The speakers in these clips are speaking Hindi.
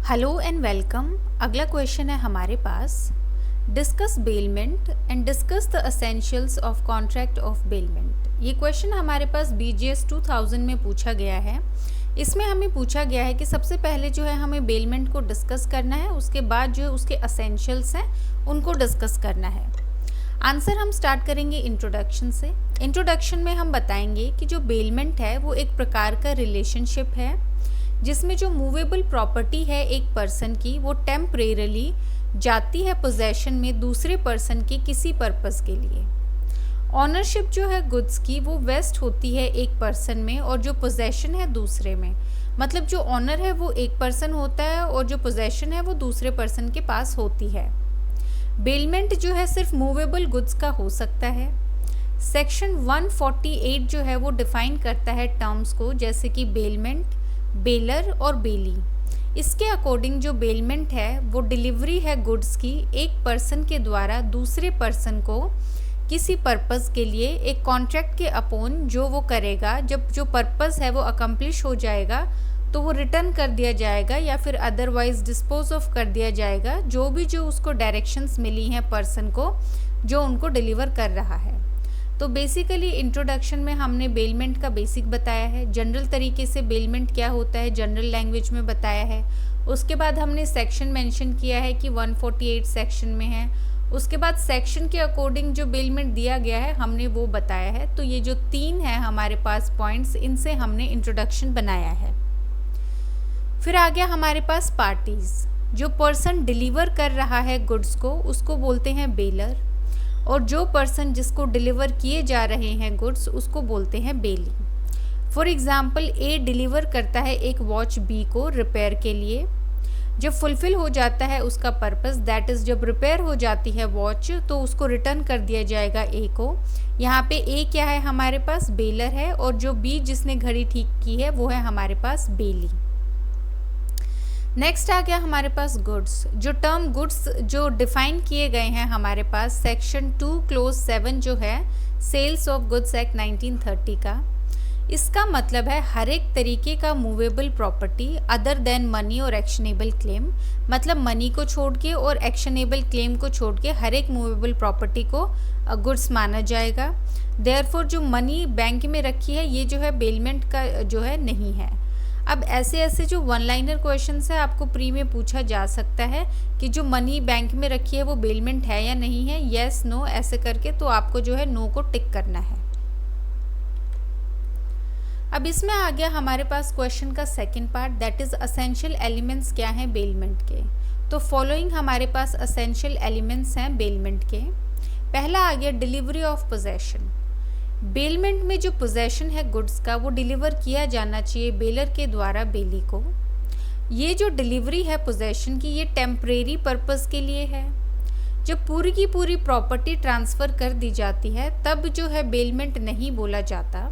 Hello and welcome. अगला क्वेश्चन है हमारे पास, discuss bailment and discuss the essentials of contract of bailment. ये क्वेश्चन हमारे पास BGS 2000 में पूछा गया है। इसमें हमें पूछा गया है कि सबसे पहले जो है हमें बेलमेंट को डिस्कस करना है, उसके बाद जो है उसके एसेंशियल्स हैं उनको डिस्कस करना है। आंसर हम स्टार्ट करेंगे इंट्रोडक्शन से। इंट्रोडक्शन में हम बताएंगे कि जो बेलमेंट है वो एक प्रकार का रिलेशनशिप है जिसमें जो मूवेबल प्रॉपर्टी है एक पर्सन की वो टेम्परेरली जाती है पोजेशन में दूसरे पर्सन के किसी पर्पस के लिए। ऑनरशिप जो है गुड्स की वो वेस्ट होती है एक पर्सन में और जो पोजेशन है दूसरे में। मतलब जो ऑनर है वो एक पर्सन होता है और जो पोजेशन है वो दूसरे पर्सन के पास होती है। बेलमेंट जो है सिर्फ मूवेबल गुड्स का हो सकता है। सेक्शन 148 जो है वो डिफाइन करता है टर्म्स को, जैसे कि बेलमेंट, बेलर और बेली। इसके अकॉर्डिंग जो बेलमेंट है वो डिलीवरी है गुड्स की एक पर्सन के द्वारा दूसरे पर्सन को किसी पर्पस के लिए एक कॉन्ट्रैक्ट के अपोन जो वो करेगा। जब जो पर्पस है वो अकम्प्लिश हो जाएगा तो वो रिटर्न कर दिया जाएगा या फिर अदरवाइज डिस्पोज ऑफ कर दिया जाएगा, जो उसको डायरेक्शंस मिली हैं पर्सन को जो उनको डिलीवर कर रहा है। तो बेसिकली इंट्रोडक्शन में हमने बेलमेंट का बेसिक बताया है, जनरल तरीके से बेलमेंट क्या होता है जनरल लैंग्वेज में बताया है। उसके बाद हमने सेक्शन मेंशन किया है कि 148 सेक्शन में है। उसके बाद सेक्शन के अकॉर्डिंग जो बेलमेंट दिया गया है हमने वो बताया है। तो ये जो 3 है हमारे पास पॉइंट्स, इनसे हमने इंट्रोडक्शन बनाया है। फिर आ गया हमारे पास पार्टीज। जो पर्सन डिलीवर कर रहा है गुड्स को उसको बोलते हैं बेलर, और जो पर्सन जिसको डिलीवर किए जा रहे हैं गुड्स उसको बोलते हैं बेली। फॉर एग्जाम्पल A डिलीवर करता है एक वॉच B को रिपेयर के लिए। जब फुलफिल हो जाता है उसका पर्पस, दैट इज़ जब रिपेयर हो जाती है वॉच तो उसको रिटर्न कर दिया जाएगा A को। यहाँ पे A क्या है हमारे पास, बेलर है, और जो B जिसने घड़ी ठीक की है वो है हमारे पास बेली। नेक्स्ट आ गया हमारे पास गुड्स। जो टर्म गुड्स जो डिफाइन किए गए हैं हमारे पास सेक्शन 2 क्लोज 7 जो है सेल्स ऑफ गुड्स एक्ट 1930 का। इसका मतलब है हर एक तरीके का movable property other than money और एक्शनेबल क्लेम। मतलब मनी को छोड़ के और एक्शनेबल क्लेम को छोड़ के हर एक मूवेबल प्रॉपर्टी को गुड्स माना जाएगा। देयरफॉर जो मनी बैंक में रखी है ये जो है बेलमेंट का जो है नहीं है। अब ऐसे जो वन लाइनर क्वेश्चंस है आपको प्री में पूछा जा सकता है कि जो मनी बैंक में रखी है वो बेलमेंट है या नहीं है, येस नो ऐसे करके, तो आपको जो है नो को टिक करना है। अब इसमें आ गया हमारे पास क्वेश्चन का second part, that is essential elements क्या हैं बेलमेंट के। तो फॉलोइंग हमारे पास एसेंशियल एलिमेंट्स हैं बेलमेंट के। पहला आ गया डिलीवरी ऑफ पोजेशन। बेलमेंट में जो पोजेशन है गुड्स का वो डिलीवर किया जाना चाहिए बेलर के द्वारा बेली को। ये जो डिलीवरी है पोजेशन की ये टेम्परेरी पर्पस के लिए है। जब पूरी की पूरी प्रॉपर्टी ट्रांसफ़र कर दी जाती है तब जो है बेलमेंट नहीं बोला जाता।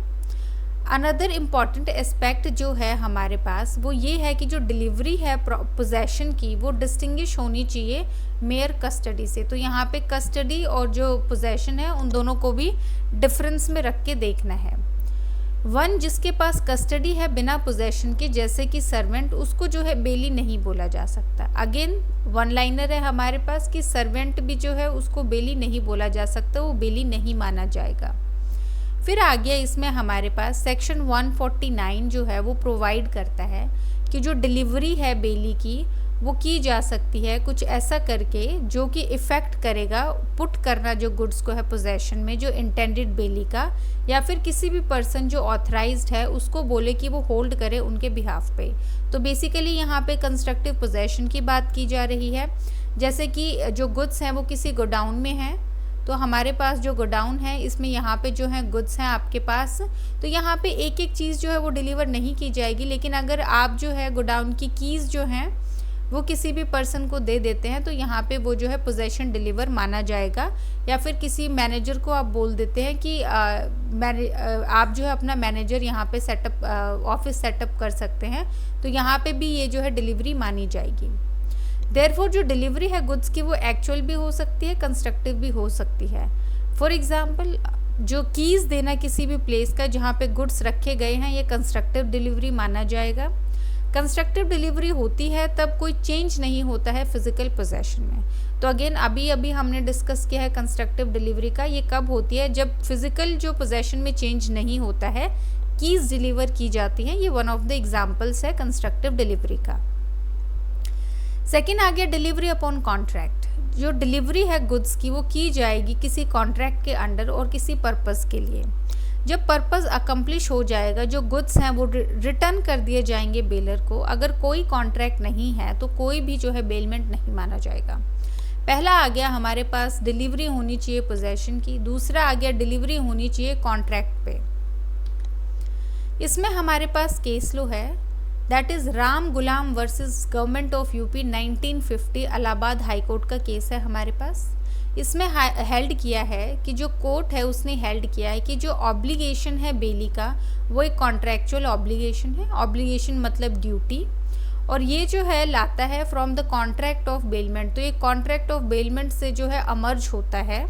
अनदर इम्पॉर्टेंट एस्पेक्ट जो है हमारे पास वो ये है कि जो डिलीवरी है पोजेशन की वो डिस्टिंग्विश होनी चाहिए मेयर कस्टडी से। तो यहाँ पे कस्टडी और जो पोजेशन है उन दोनों को भी डिफरेंस में रख के देखना है। वन जिसके पास कस्टडी है बिना पोजेशन के, जैसे कि सर्वेंट, उसको जो है बेली नहीं बोला जा सकता। अगेन वन लाइनर है हमारे पास कि सर्वेंट भी जो है उसको बेली नहीं बोला जा सकता, वो बेली नहीं माना जाएगा। फिर आ गया इसमें हमारे पास सेक्शन 149 जो है वो प्रोवाइड करता है कि जो डिलीवरी है बेली की वो की जा सकती है कुछ ऐसा करके जो कि इफ़ेक्ट करेगा पुट करना जो गुड्स को है पोजेशन में जो इंटेंडेड बेली का, या फिर किसी भी पर्सन जो ऑथराइज्ड है उसको बोले कि वो होल्ड करे उनके बिहाफ पे। तो बेसिकली यहाँ पे कंस्ट्रक्टिव पोजेशन की बात की जा रही है। जैसे कि जो गुड्स हैं वो किसी गोडाउन में हैं, तो हमारे पास जो गोडाउन है इसमें यहाँ पे जो है गुड्स हैं आपके पास, तो यहाँ पे एक एक चीज़ जो है वो डिलीवर नहीं की जाएगी। लेकिन अगर आप जो है गोडाउन की कीज़ जो हैं वो किसी भी पर्सन को दे देते हैं तो यहाँ पे वो जो है पोजेशन डिलीवर माना जाएगा। या फिर किसी मैनेजर को आप बोल देते हैं कि आप जो है अपना मैनेजर यहाँ पे सेटअप ऑफिस सेटअप कर सकते हैं, तो यहाँ पे भी ये जो है डिलीवरी मानी जाएगी। देयरफॉर जो डिलीवरी है गुड्स की वो एक्चुअल भी हो सकती है, कंस्ट्रक्टिव भी हो सकती है। फॉर एग्जांपल जो कीज़ देना किसी भी प्लेस का जहाँ पे गुड्स रखे गए हैं ये कंस्ट्रक्टिव डिलीवरी माना जाएगा। कंस्ट्रक्टिव डिलीवरी होती है तब कोई चेंज नहीं होता है फिजिकल पोजेशन में। तो अगेन अभी हमने डिस्कस किया है कंस्ट्रक्टिव डिलीवरी का, ये कब होती है, जब फिजिकल जो पोजेशन में चेंज नहीं होता है, कीज डिलीवर की जाती हैं। ये वन ऑफ द एग्जांपल्स है कंस्ट्रक्टिव डिलीवरी का। सेकेंड आ गया डिलीवरी अपॉन कॉन्ट्रैक्ट। जो डिलीवरी है गुड्स की वो की जाएगी किसी कॉन्ट्रैक्ट के अंडर और किसी पर्पस के लिए। जब पर्पस अकम्प्लिश हो जाएगा, जो गुड्स हैं वो रिटर्न कर दिए जाएंगे बेलर को। अगर कोई कॉन्ट्रैक्ट नहीं है तो कोई भी जो है बेलमेंट नहीं माना जाएगा। पहला आ गया हमारे पास डिलीवरी होनी चाहिए पोजेशन की, दूसरा आ गया डिलीवरी होनी चाहिए कॉन्ट्रैक्ट पे। इसमें हमारे पास केस लो है, that is Ram Ghulam versus government of UP 1950, Allahabad high court का केस है हमारे पास। इसमें हेल्ड किया है कि जो कोर्ट है उसने हेल्ड किया है कि जो ऑब्लिगेशन है बेली का वो एक कॉन्ट्रैक्चुअल ऑब्लिगेशन है। ऑब्लिगेशन मतलब ड्यूटी, और ये जो है लाता है from the contract of bailment. तो ये कॉन्ट्रैक्ट ऑफ बेलमेंट से जो है अमर्ज होता है,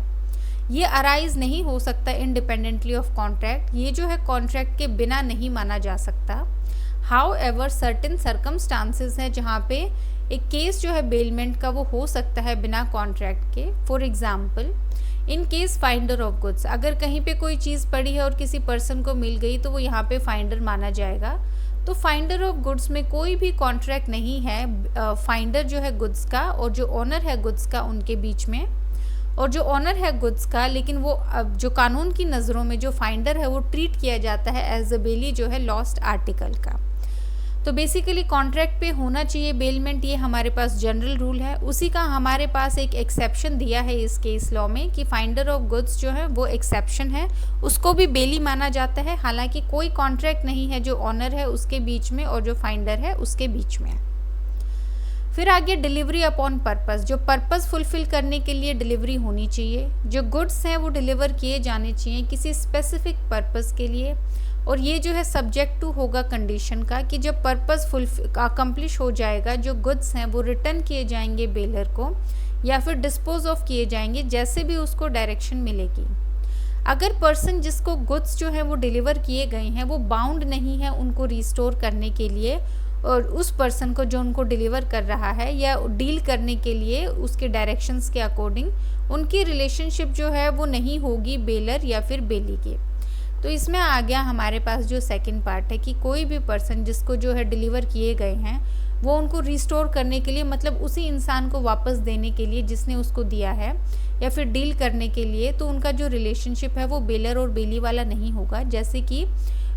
ये अराइज नहीं हो सकता इंडिपेंडेंटली ऑफ कॉन्ट्रैक्ट। ये जो है कॉन्ट्रैक्ट के बिना नहीं माना जा सकता। हाउ एवर सर्टेन सर्कमस्टांसेस है जहाँ पे एक केस जो है बेलमेंट का वो हो सकता है बिना कॉन्ट्रैक्ट के। For example in case finder of goods, अगर कहीं पे कोई चीज़ पड़ी है और किसी पर्सन को मिल गई तो वो यहाँ पे फाइंडर माना जाएगा। तो फाइंडर ऑफ गुड्स में कोई भी कॉन्ट्रैक्ट नहीं है फाइंडर जो है गुड्स का और जो ओनर है गुड्स का उनके बीच में। और जो ओनर है गुड्स का, लेकिन वो जो कानून की नज़रों में जो फाइंडर है वो ट्रीट किया जाता है एज अ बेली जो है लॉस्ट आर्टिकल का। तो बेसिकली कॉन्ट्रैक्ट पे होना चाहिए बेलमेंट, ये हमारे पास जनरल रूल है। उसी का हमारे पास एक एक्सेप्शन दिया है इस केस लॉ में कि फाइंडर ऑफ गुड्स जो है वो एक्सेप्शन है, उसको भी बेली माना जाता है। हालांकि कोई कॉन्ट्रैक्ट नहीं है जो ऑनर है उसके बीच में और जो फाइंडर है उसके बीच में। फिर आगे डिलीवरी अपॉन पर्पस, जो पर्पस फुलफिल करने के लिए डिलीवरी होनी चाहिए। जो गुड्स हैं वो डिलीवर किए जाने चाहिए किसी स्पेसिफिक पर्पस के लिए, और ये जो है सब्जेक्ट टू होगा कंडीशन का कि जब पर्पस अकम्प्लिश हो जाएगा, जो गुड्स हैं वो रिटर्न किए जाएंगे बेलर को या फिर डिस्पोज ऑफ किए जाएंगे, जैसे भी उसको डायरेक्शन मिलेगी। अगर पर्सन जिसको गुड्स जो है वो डिलीवर किए गए हैं वो बाउंड नहीं है उनको रिस्टोर करने के लिए, और उस पर्सन को जो उनको डिलीवर कर रहा है या डील करने के लिए उसके डायरेक्शंस के अकॉर्डिंग उनकी रिलेशनशिप जो है वो नहीं होगी बेलर या फिर बेली के। तो इसमें आ गया हमारे पास जो सेकंड पार्ट है कि कोई भी पर्सन जिसको जो है डिलीवर किए गए हैं वो उनको रिस्टोर करने के लिए, मतलब उसी इंसान को वापस देने के लिए जिसने उसको दिया है या फिर डील करने के लिए, तो उनका जो रिलेशनशिप है वो बेलर और बेली वाला नहीं होगा। जैसे कि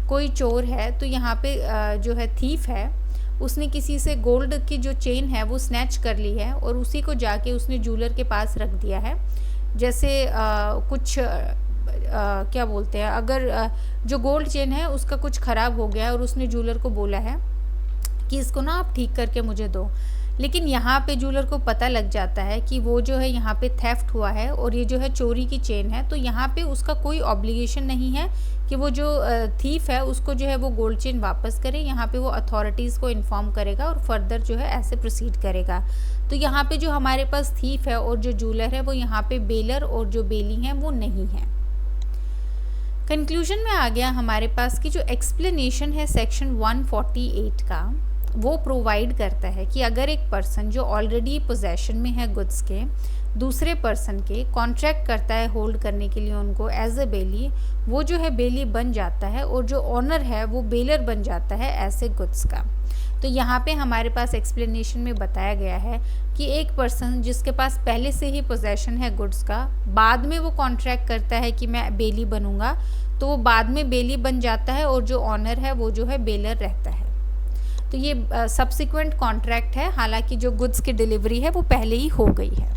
कोई चोर है तो यहाँ पे जो है थीफ है, उसने किसी से गोल्ड की जो चेन है वो स्नैच कर ली है और उसी को जाके उसने जूलर के पास रख दिया है। जैसे कुछ क्या बोलते हैं, अगर जो गोल्ड चेन है उसका कुछ ख़राब हो गया है और उसने जूलर को बोला है कि इसको ना आप ठीक करके मुझे दो, लेकिन यहाँ पे जूलर को पता लग जाता है कि वो जो है यहाँ पे थेफ्ट हुआ है और ये जो है चोरी की चेन है, तो यहाँ पे उसका कोई ऑब्लिगेशन नहीं है कि वो जो थीफ है उसको जो है वो गोल्ड चेन वापस करे। यहाँ पे वो अथॉरिटीज़ को इन्फॉर्म करेगा और फर्दर जो है ऐसे प्रोसीड करेगा। तो यहाँ पे जो हमारे पास थीफ है और जो जूलर है वो यहाँ पे बेलर और जो बेली हैं वो नहीं है। कंक्लूजन में आ गया हमारे पास कि जो एक्सप्लेनेशन है सेक्शन 148 का वो प्रोवाइड करता है कि अगर एक पर्सन जो ऑलरेडी पोजेशन में है गुड्स के दूसरे पर्सन के कॉन्ट्रैक्ट करता है होल्ड करने के लिए उनको एज अ बेली, वो जो है बेली बन जाता है और जो ऑनर है वो बेलर बन जाता है ऐसे गुड्स का। तो यहाँ पे हमारे पास एक्सप्लेनेशन में बताया गया है कि एक पर्सन जिसके पास पहले से ही पोजेशन है गुड्स का, बाद में वो कॉन्ट्रैक्ट करता है कि मैं बेली बनूंगा, तो वो बाद में बेली बन जाता है और जो ऑनर है वो जो है बेलर रहता है। तो ये सब्सिक्वेंट कॉन्ट्रैक्ट है, हालांकि जो गुड्स की डिलीवरी है वो पहले ही हो गई है।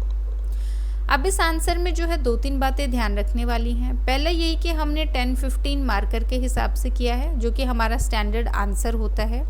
अब इस आंसर में जो है 2-3 बातें ध्यान रखने वाली हैं। पहला यही कि हमने 10-15 मार्कर के हिसाब से किया है जो कि हमारा स्टैंडर्ड आंसर होता है।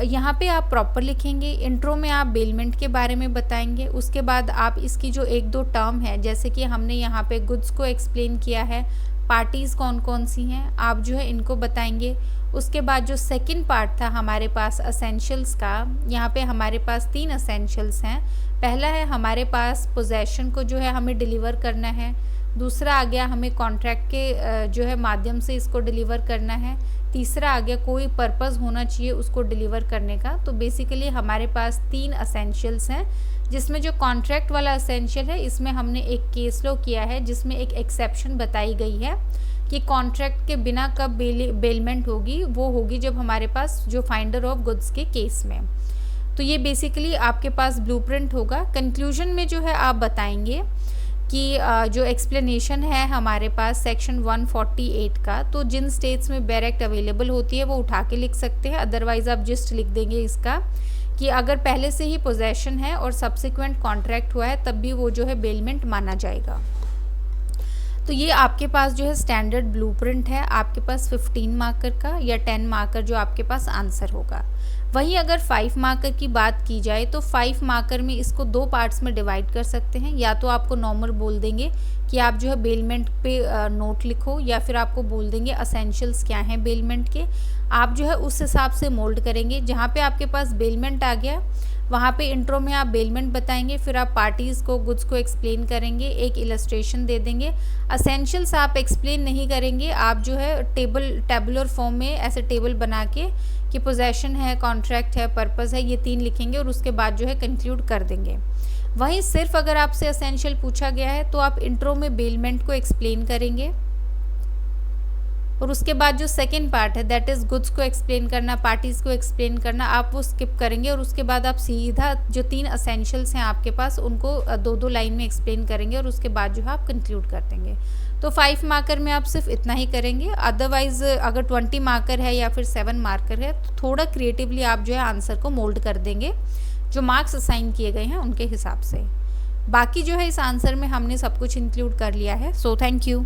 यहाँ पे आप प्रॉपर लिखेंगे। इंट्रो में आप बेलमेंट के बारे में बताएंगे, उसके बाद आप इसकी जो 1-2 टर्म है, जैसे कि हमने यहाँ पे गुड्स को एक्सप्लेन किया है, पार्टीज़ कौन कौन सी हैं, आप जो है इनको बताएंगे। उसके बाद जो सेकंड पार्ट था हमारे पास असेंशियल्स का, यहाँ पे हमारे पास 3 असेंशियल्स हैं। पहला है हमारे पास पोजेशन को जो है हमें डिलीवर करना है, दूसरा आ गया हमें कॉन्ट्रैक्ट के जो है माध्यम से इसको डिलीवर करना है, तीसरा आ गया कोई पर्पस होना चाहिए उसको डिलीवर करने का। तो बेसिकली हमारे पास 3 असेंशियल्स हैं, जिसमें जो कॉन्ट्रैक्ट वाला असेंशियल है इसमें हमने एक केस लॉ किया है जिसमें एक एक्सेप्शन बताई गई है कि कॉन्ट्रैक्ट के बिना कब बेलमेंट होगी, वो होगी जब हमारे पास जो फाइंडर ऑफ गुड्स के केस में। तो ये बेसिकली आपके पास ब्लूप्रिंट होगा। कंक्लूजन में जो है आप बताएंगे कि जो एक्सप्लेनेशन है हमारे पास सेक्शन 148 का, तो जिन स्टेट्स में बेयर एक्ट अवेलेबल होती है वो उठा के लिख सकते हैं, अदरवाइज़ आप जस्ट लिख देंगे इसका कि अगर पहले से ही पोजेशन है और सब्सिक्वेंट कॉन्ट्रैक्ट हुआ है तब भी वो जो है बेलमेंट माना जाएगा। तो ये आपके पास जो है स्टैंडर्ड ब्लूप्रिंट है आपके पास 15 मार्कर का या 10 मार्कर जो आपके पास आंसर होगा। वहीं अगर 5 मार्कर की बात की जाए तो 5 मार्कर में इसको 2 पार्ट्स में डिवाइड कर सकते हैं। या तो आपको नॉर्मल बोल देंगे कि आप जो है बेलमेंट पे नोट लिखो, या फिर आपको बोल देंगे असेंशियल्स क्या हैं बेलमेंट के, आप जो है उस हिसाब से मोल्ड करेंगे। जहाँ पे आपके पास बेलमेंट आ गया वहाँ पे इंट्रो में आप बेलमेंट बताएंगे, फिर आप पार्टीज़ को गुड्स को एक्सप्लेन करेंगे, एक इलस्ट्रेशन दे देंगे। असेंशियल्स आप एक्सप्लेन नहीं करेंगे, आप जो है टेबुलर फॉर्म में ऐसे टेबल बना के कि पोजेशन है, कॉन्ट्रैक्ट है, पर्पस है, ये 3 लिखेंगे और उसके बाद जो है कंक्लूड कर देंगे। वहीं सिर्फ अगर आपसे असेंशियल पूछा गया है तो आप इंट्रो में बेलमेंट को एक्सप्लेन करेंगे और उसके बाद जो सेकेंड पार्ट है दैट इज़ गुड्स को एक्सप्लेन करना, पार्टीज़ को एक्सप्लेन करना, आप वो स्किप करेंगे और उसके बाद आप सीधा जो 3 असेंशियल्स हैं आपके पास उनको 2-2 लाइन में एक्सप्लेन करेंगे और उसके बाद जो है आप कंक्लूड कर देंगे। तो 5 मार्कर में आप सिर्फ इतना ही करेंगे। अदरवाइज़ अगर 20 मार्कर है या फिर 7 मार्कर है तो थोड़ा क्रिएटिवली आप जो है आंसर को मोल्ड कर देंगे जो मार्क्स असाइन किए गए हैं उनके हिसाब से। बाकी जो है इस आंसर में हमने सब कुछ इंक्लूड कर लिया है। So thank you.